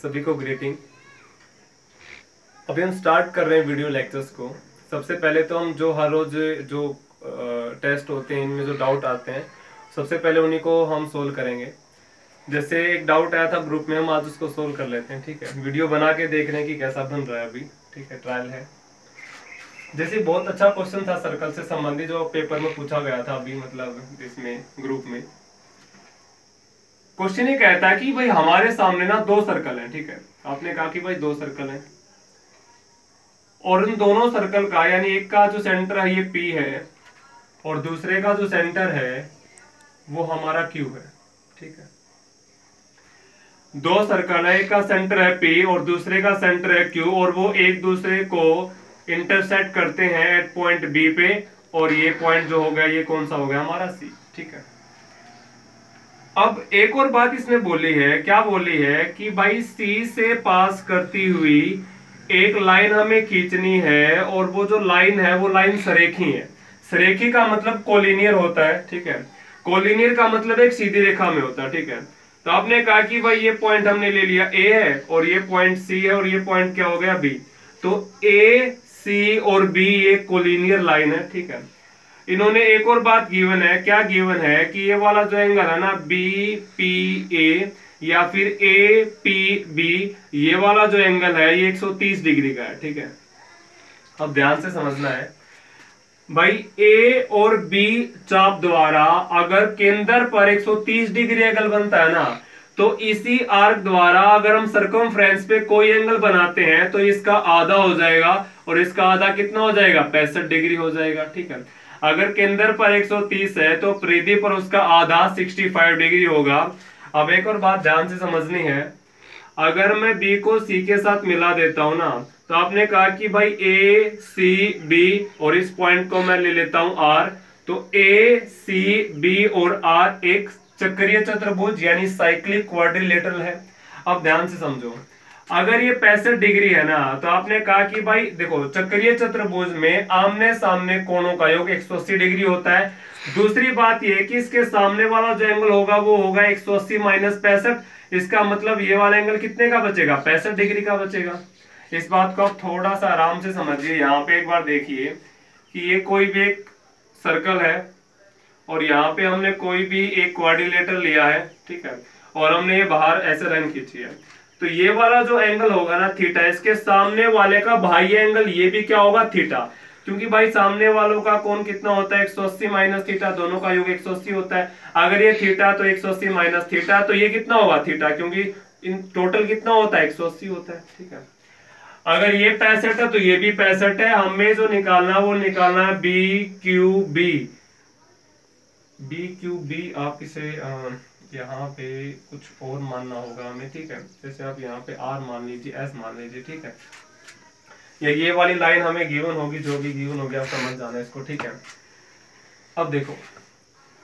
सभी को ग्रीटिंग। अभी हम स्टार्ट कर रहे हैं वीडियो लेक्चर्स को। सबसे पहले तो हम जो हर रोज जो टेस्ट होते हैं इनमें जो डाउट आते हैं सबसे पहले उन्हीं को हम सोल्व करेंगे। जैसे एक डाउट आया था ग्रुप में, हम आज उसको सोल्व कर लेते हैं। ठीक है, वीडियो बना के देख रहे हैं कि कैसा बन रहा है अभी। ठीक है, ट्रायल है। जैसे बहुत अच्छा क्वेश्चन था सर्कल से संबंधित जो पेपर में पूछा गया था अभी, मतलब इसमें ग्रुप में क्वेश्चन ये कहता है कि भाई हमारे सामने ना दो सर्कल हैं। ठीक है, आपने कहा कि भाई दो सर्कल हैं और इन दोनों सर्कल का यानी एक का जो सेंटर है ये P है और दूसरे का जो सेंटर है वो हमारा Q है। ठीक है, दो सर्कल है, एक का सेंटर है P और दूसरे का सेंटर है Q और वो एक दूसरे को इंटरसेक्ट करते हैं एट पॉइंट B पे, और ये पॉइंट जो हो गया ये कौन सा हो गया हमारा C। ठीक है, अब एक और बात इसमें बोली है, क्या बोली है कि भाई C से पास करती हुई एक लाइन हमें खींचनी है और वो जो लाइन है वो लाइन सरेखी है। सरेखी का मतलब कोलिनियर होता है। ठीक है, कोलिनियर का मतलब एक सीधी रेखा में होता है। ठीक है, तो आपने कहा कि भाई ये पॉइंट हमने ले लिया A है और ये पॉइंट C है और ये पॉइंट क्या हो गया B, तो A C और B एक कोलिनियर लाइन है। ठीक है, इन्होंने एक और बात गिवन है, क्या गिवन है कि ये वाला जो एंगल है ना BPA या फिर APB, ये वाला जो एंगल है ये 130 डिग्री का है। ठीक है, अब ध्यान से समझना है भाई, A और B चाप द्वारा अगर केंद्र पर 130 डिग्री एंगल बनता है ना, तो इसी आर्क द्वारा अगर हम सर्कमफ्रेंस पे कोई एंगल बनाते हैं तो इसका आधा हो जाएगा और इसका आधा कितना हो जाएगा, 65 डिग्री हो जाएगा। ठीक है, अगर केंद्र पर 130 है तो परिधि पर उसका आधा 65 डिग्री होगा। अब एक और बात ध्यान से समझनी है, अगर मैं B को C के साथ मिला देता हूं ना, तो आपने कहा कि भाई A C B और इस पॉइंट को मैं ले लेता हूं R, तो A C B और R एक चक्रीय चतुर्भुज यानी साइक्लिक क्वाड्रिलेटरल है। अब ध्यान से समझो, अगर ये 65 डिग्री है ना, तो आपने कहा कि भाई देखो चक्रीय चतुर्भुज में आमने सामने कोणों का योग 180 डिग्री होता है। दूसरी बात ये कि इसके सामने वाला जो एंगल होगा वो होगा 180 माइनस 65। इसका मतलब ये वाला एंगल कितने का बचेगा, 65 डिग्री का बचेगा। इस बात को आप थोड़ा सा आराम से समझिए। यहाँ पे एक बार देखिए कि ये कोई भी एक सर्कल है और यहाँ पे हमने कोई भी एक क्वाड्रिलेटर लिया है। ठीक है, और हमने ये बाहर ऐसे लाइन खींची है, तो ये वाला जो एंगल होगा ना थीटा, इसके सामने वाले का बाह्य एंगल ये भी क्या होगा, थीटा। क्योंकि भाई सामने वालों का कोण कितना होता है, 180 माइनस थीटा, दोनों का योग 180 होता है। अगर ये थीटा तो 180 माइनस थीटा, तो ये कितना होगा थीटा, क्योंकि इन टोटल कितना होता है 180 होता है। ठीक है, अगर ये 65 है तो ये भी 65 है। हमें जो निकालना वो निकालना है BQB। आप इसे यहाँ पे कुछ और मानना होगा हमें। ठीक है, जैसे आप यहाँ पे R मान लीजिए, S मान लीजिए। ठीक है, ये वाली लाइन हमें गिवन होगी, जो भी गिवन होगी आप समझ जाना इसको। ठीक है, अब देखो,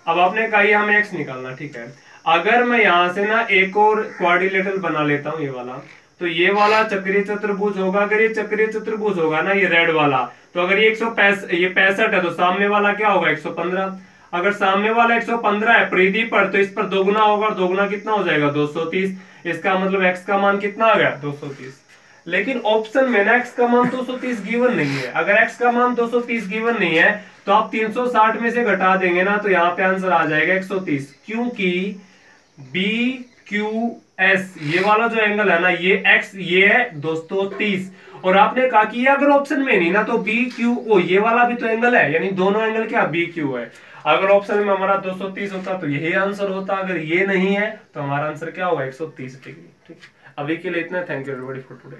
अब आपने कहा ये हमें X निकालना। ठीक है, अगर मैं यहाँ से ना एक और क्वाड्रिलेटरल बना लेता हूँ ये वाला, तो ये वाला चक्रीय चतुर्भुज होगा। अगर ये चक्रीय चतुर्भुज होगा ना ये रेड वाला, तो अगर ये 65 है तो सामने वाला क्या होगा 115। अगर सामने वाला 115 है परिधि पर, तो इस पर दोगुना होगा, दोगुना कितना हो जाएगा 230। इसका मतलब x का मान कितना आ गया 230। लेकिन ऑप्शन में ना x का मान 230 गिवन नहीं है। अगर x का मान 230 गिवन नहीं है तो आप 360 में से घटा देंगे ना, तो यहाँ पे आंसर आ जाएगा 130, क्योंकि BQS ये वाला जो एंगल है ना ये x ये है 230। और आपने कहा कि ये अगर ऑप्शन में नहीं ना तो BQO ये वाला भी तो एंगल है, यानी दोनों एंगल क्या BQ है। अगर ऑप्शन में हमारा 230 होता तो यही आंसर होता, अगर ये नहीं है तो हमारा आंसर क्या होगा 130 डिग्री। ठीक, अभी के लिए इतना। Thank you everybody for today.